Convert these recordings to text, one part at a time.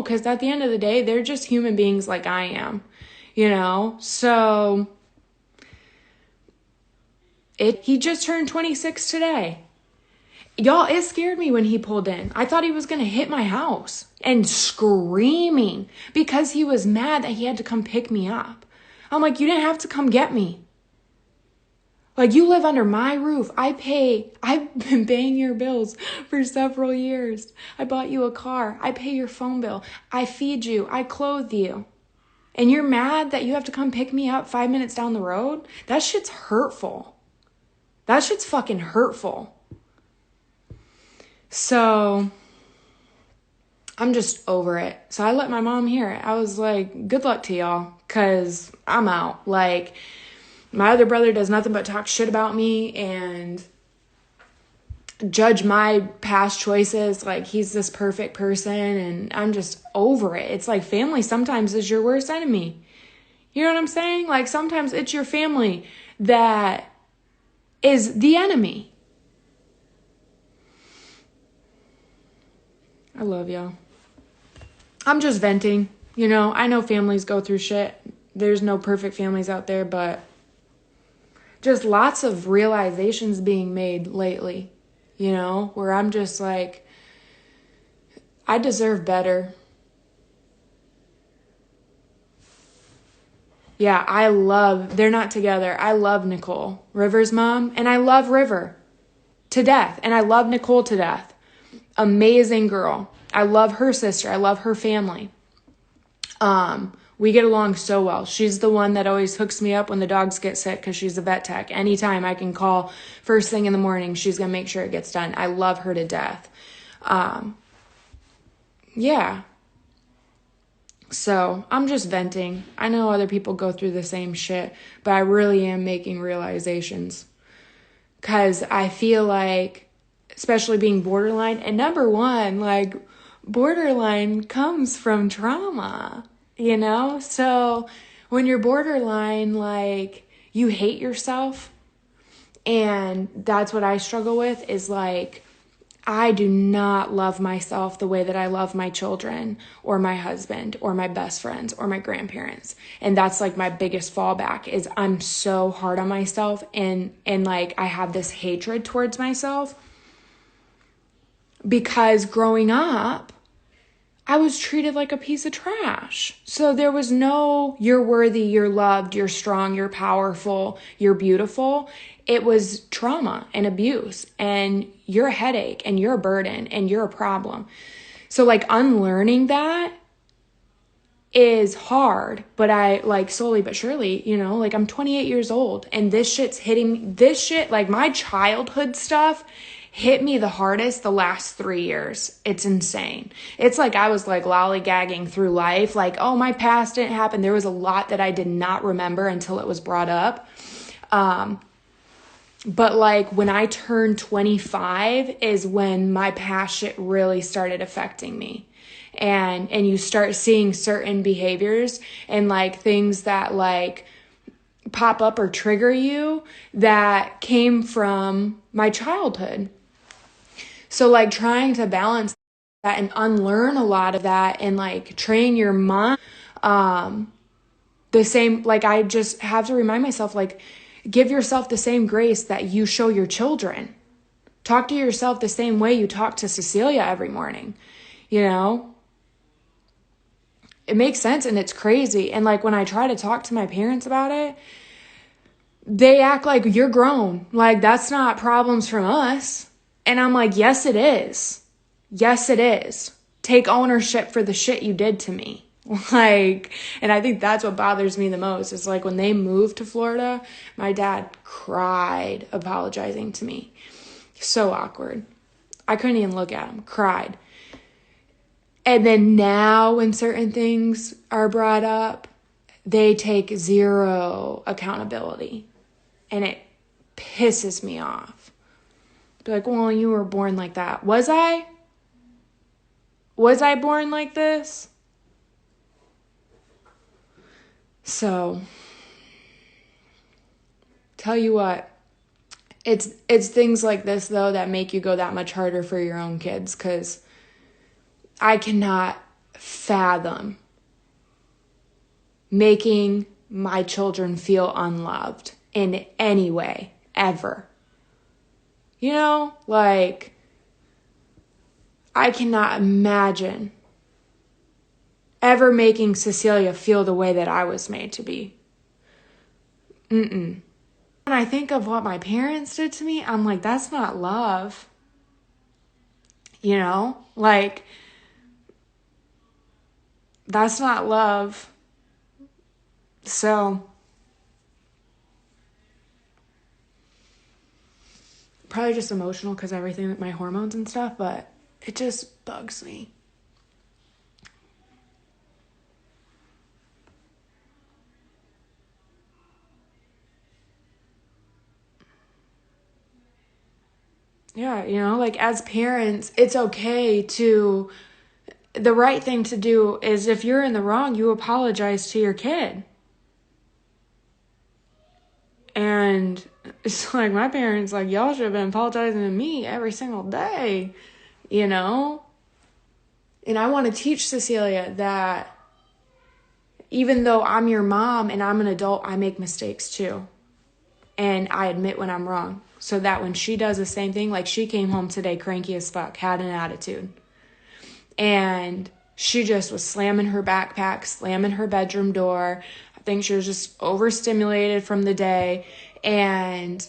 because at the end of the day, they're just human beings like I am, So he just turned 26 today. Y'all, it scared me when he pulled in. I thought he was going to hit my house and screaming because he was mad that he had to come pick me up. I'm like, you didn't have to come get me. Like, you live under my roof. I've been paying your bills for several years. I bought you a car. I pay your phone bill. I feed you. I clothe you. And you're mad that you have to come pick me up 5 minutes down the road? That shit's hurtful. That shit's fucking hurtful. So I'm just over it. So I let my mom hear it. I was like, good luck to y'all, because I'm out. Like, my other brother does nothing but talk shit about me and judge my past choices like he's this perfect person, and I'm just over it. It's like family sometimes is your worst enemy. You know what I'm saying? Like, sometimes it's your family that is the enemy. I love y'all. I'm just venting. I know families go through shit. There's no perfect families out there, but just lots of realizations being made lately, where I'm just like, I deserve better. Yeah, they're not together. I love Nicole, River's mom, and I love River to death, and I love Nicole to death. Amazing girl. I love her sister. I love her family. We get along so well. She's the one that always hooks me up when the dogs get sick because she's a vet tech. Anytime I can call first thing in the morning, she's going to make sure it gets done. I love her to death. Yeah. So I'm just venting. I know other people go through the same shit, but I really am making realizations because I feel like, especially being borderline, and number one, like, borderline comes from trauma, So when you're borderline, like, you hate yourself, and that's what I struggle with, is like, I do not love myself the way that I love my children or my husband or my best friends or my grandparents. And that's like my biggest fallback, is I'm so hard on myself, and like I have this hatred towards myself because growing up, I was treated like a piece of trash. So there was no, you're worthy, you're loved, you're strong, you're powerful, you're beautiful. It was trauma and abuse, and you're a headache, and you're a burden, and you're a problem. So like unlearning that is hard, but I like slowly but surely, like I'm 28 years old, and this shit's hitting, like my childhood stuff hit me the hardest the last 3 years. It's insane. It's like I was like lollygagging through life, like, oh, my past didn't happen. There was a lot that I did not remember until it was brought up. But like when I turned 25 is when my past shit really started affecting me. And you start seeing certain behaviors and like things that like pop up or trigger you that came from my childhood. So like trying to balance that and unlearn a lot of that and like train your mind, the same, like I just have to remind myself, like, give yourself the same grace that you show your children. Talk to yourself the same way you talk to Cecilia every morning, It makes sense, and it's crazy. And like when I try to talk to my parents about it, they act like you're grown. Like, that's not problems from us. And I'm like, yes, it is. Yes, it is. Take ownership for the shit you did to me. Like, and I think that's what bothers me the most is like when they moved to Florida, my dad cried apologizing to me. So awkward. I couldn't even look at him. Cried. And then now when certain things are brought up, they take zero accountability. And it pisses me off. Be like, well, you were born like that. Was I? Was I born like this? So, tell you what, it's things like this, though, that make you go that much harder for your own kids, because I cannot fathom making my children feel unloved in any way, ever. You know, like, I cannot imagine ever making Cecilia feel the way that I was made to be. When I think of what my parents did to me, I'm like, that's not love. You know, like, that's not love. So, probably just emotional because everything with my hormones and stuff, but it just bugs me. Yeah, you know, like, as parents, it's okay to, the right thing to do is, if you're in the wrong, you apologize to your kid. And it's like, my parents, like, y'all should have been apologizing to me every single day, you know? And I want to teach Cecilia that even though I'm your mom and I'm an adult, I make mistakes too. And I admit when I'm wrong. So that when she does the same thing, like, she came home today cranky as fuck, had an attitude. And she just was slamming her backpack, slamming her bedroom door. I think she was just overstimulated from the day. And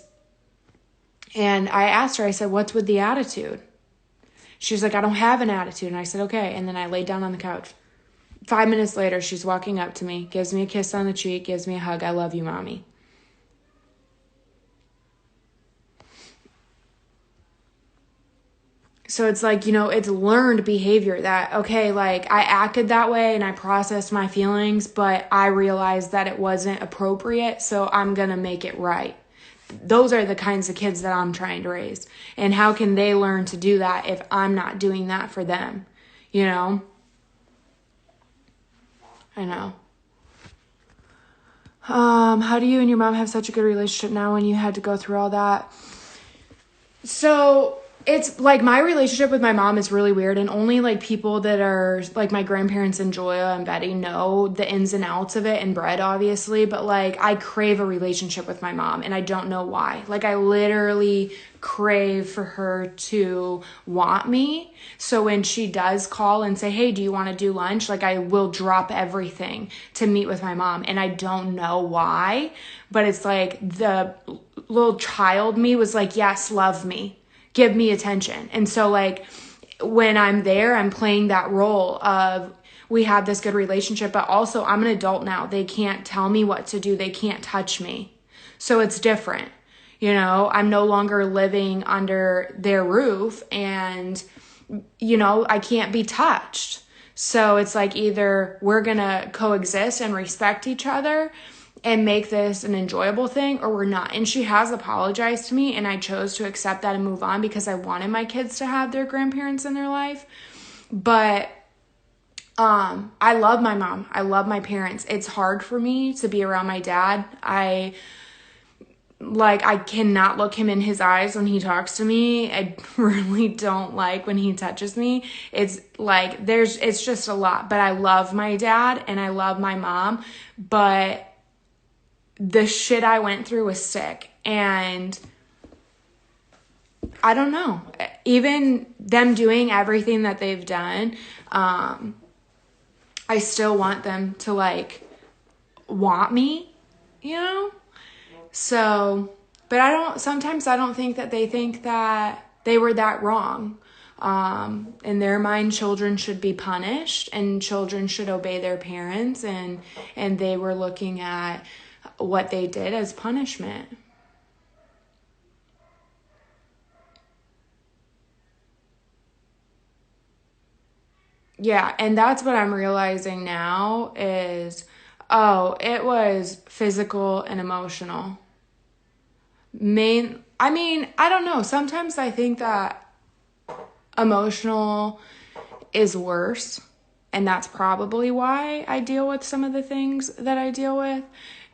I asked her, I said, what's with the attitude? She was like, I don't have an attitude. And I said, okay. And then I laid down on the couch. 5 minutes later, she's walking up to me, gives me a kiss on the cheek, gives me a hug. I love you, mommy. So it's like, you know, it's learned behavior that, okay, like, I acted that way and I processed my feelings, but I realized that it wasn't appropriate, so I'm going to make it right. Those are the kinds of kids that I'm trying to raise. And how can they learn to do that if I'm not doing that for them? You know? I know. How do you and your mom have such a good relationship now when you had to go through all that? So it's like, my relationship with my mom is really weird, and only like people that are like my grandparents and Julia and Betty know the ins and outs of it, and Brett obviously, but like, I crave a relationship with my mom and I don't know why. Like, I literally crave for her to want me. So when she does call and say, hey, do you want to do lunch? Like, I will drop everything to meet with my mom, and I don't know why, but it's like the little child me was like, yes, love me. Give me attention. And so like, when I'm there, I'm playing that role of, we have this good relationship, but also I'm an adult now. They can't tell me what to do. They can't touch me. So it's different. You know, I'm no longer living under their roof, and, you know, I can't be touched. So it's like, either we're going to coexist and respect each other and make this an enjoyable thing, or we're not. And she has apologized to me, and I chose to accept that and move on because I wanted my kids to have their grandparents in their life. But I love my mom. I love my parents. It's hard for me to be around my dad. I cannot look him in his eyes when he talks to me. I really don't like when he touches me. It's like, it's just a lot. But I love my dad and I love my mom. But the shit I went through was sick. And I don't know. Even them doing everything that they've done, I still want them to like want me, you know? So, but sometimes I don't think that they think that they were that wrong. In their mind, children should be punished and children should obey their parents, and they were looking at what they did as punishment. Yeah, and that's what I'm realizing now is, it was physical and emotional. I don't know. Sometimes I think that emotional is worse, and that's probably why I deal with some of the things that I deal with.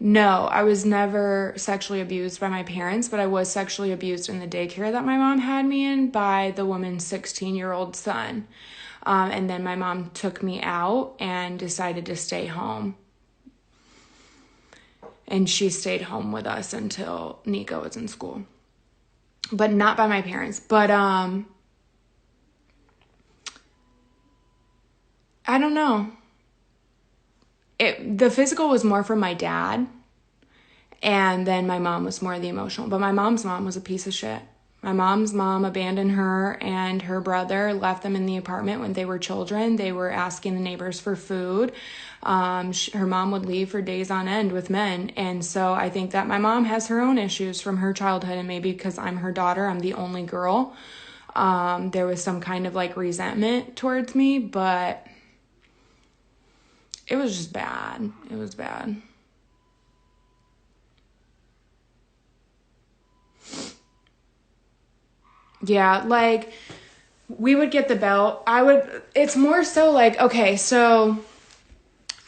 No, I was never sexually abused by my parents, but I was sexually abused in the daycare that my mom had me in by the woman's 16-year-old son. And then my mom took me out and decided to stay home. And she stayed home with us until Nico was in school. But not by my parents. But I don't know. The physical was more from my dad. And then my mom was more the emotional. But my mom's mom was a piece of shit. My mom's mom abandoned her and her brother, left them in the apartment when they were children. They were asking the neighbors for food. Her mom would leave for days on end with men. And so I think that my mom has her own issues from her childhood. And maybe because I'm her daughter, I'm the only girl. There was some kind of like resentment towards me. But it was just bad. It was bad. Yeah, like, we would get the belt. It's more so like, okay, so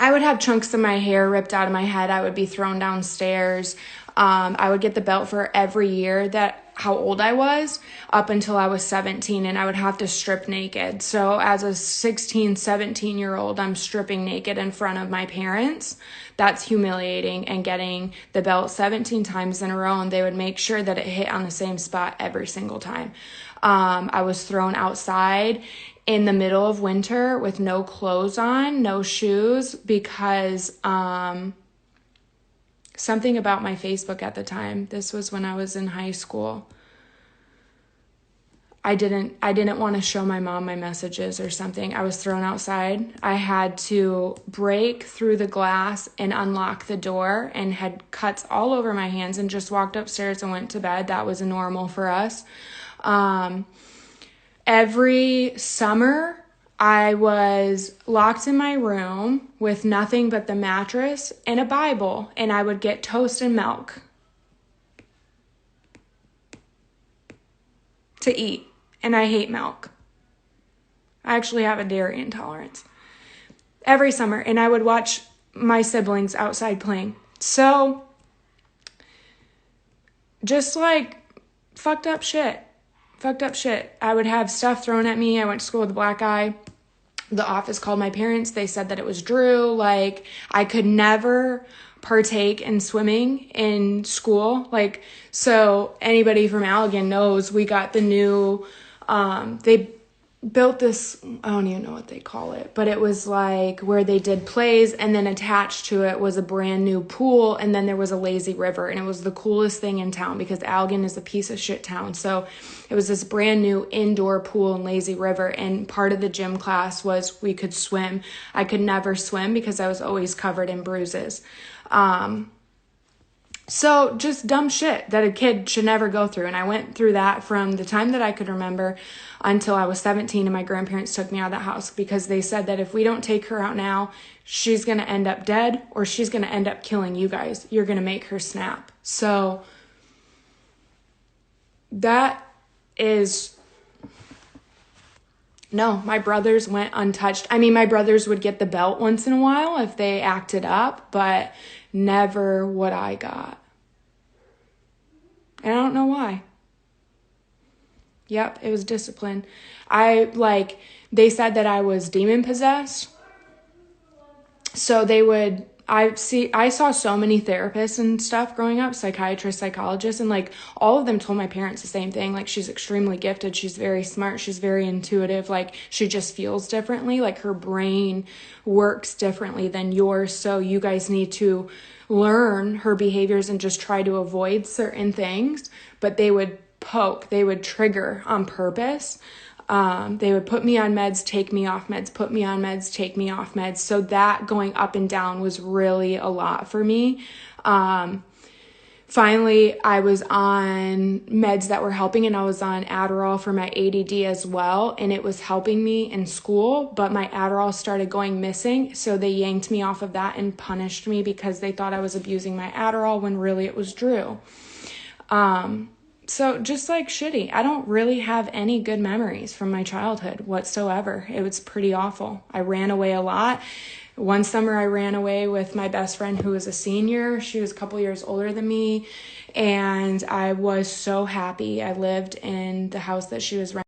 I would have chunks of my hair ripped out of my head. I would be thrown downstairs. I would get the belt for every year how old I was up until I was 17, and I would have to strip naked. So as a 16, 17-year-old, I'm stripping naked in front of my parents. That's humiliating. And getting the belt 17 times in a row, and they would make sure that it hit on the same spot every single time. I was thrown outside in the middle of winter with no clothes on, no shoes, because something about my Facebook at the time. This was when I was in high school. I didn't want to show my mom my messages or something. I was thrown outside. I had to break through the glass and unlock the door, and had cuts all over my hands, and just walked upstairs and went to bed. That was normal for us. Every summer, I was locked in my room with nothing but the mattress and a Bible, and I would get toast and milk to eat. And I hate milk. I actually have a dairy intolerance. Every summer, and I would watch my siblings outside playing. So, just like fucked up shit. I would have stuff thrown at me. I went to school with a black eye. The office called my parents. They said that it was Drew. Like, I could never partake in swimming in school. Like, so anybody from Allegan knows we got the new, they built this, I don't even know what they call it, but it was like where they did plays, and then attached to it was a brand new pool, and then there was a lazy river, and it was the coolest thing in town because Allegan is a piece of shit town. So it was this brand new indoor pool and lazy river, and part of the gym class was we could swim. I could never swim because I was always covered in bruises. So just dumb shit that a kid should never go through. And I went through that from the time that I could remember until I was 17, and my grandparents took me out of the house because they said that if we don't take her out now, she's going to end up dead, or she's going to end up killing you guys. You're going to make her snap. So that is, no, my brothers went untouched. I mean, my brothers would get the belt once in a while if they acted up, but never what I got. And I don't know why. Yep, it was discipline. They said that I was demon possessed. So I saw so many therapists and stuff growing up, psychiatrists, psychologists, and like all of them told my parents the same thing. Like, she's extremely gifted. She's very smart. She's very intuitive. Like, she just feels differently. Like, her brain works differently than yours. So you guys need to learn her behaviors and just try to avoid certain things. But they would they would trigger on purpose. They would put me on meds, take me off meds, put me on meds, take me off meds. So that going up and down was really a lot for me. Finally, I was on meds that were helping, and I was on Adderall for my ADD as well. And it was helping me in school, but my Adderall started going missing. So they yanked me off of that and punished me because they thought I was abusing my Adderall when really it was Drew. So just like shitty. I don't really have any good memories from my childhood whatsoever. It was pretty awful. I ran away a lot. One summer I ran away with my best friend who was a senior. She was a couple years older than me, and I was so happy. I lived in the house that she was renting.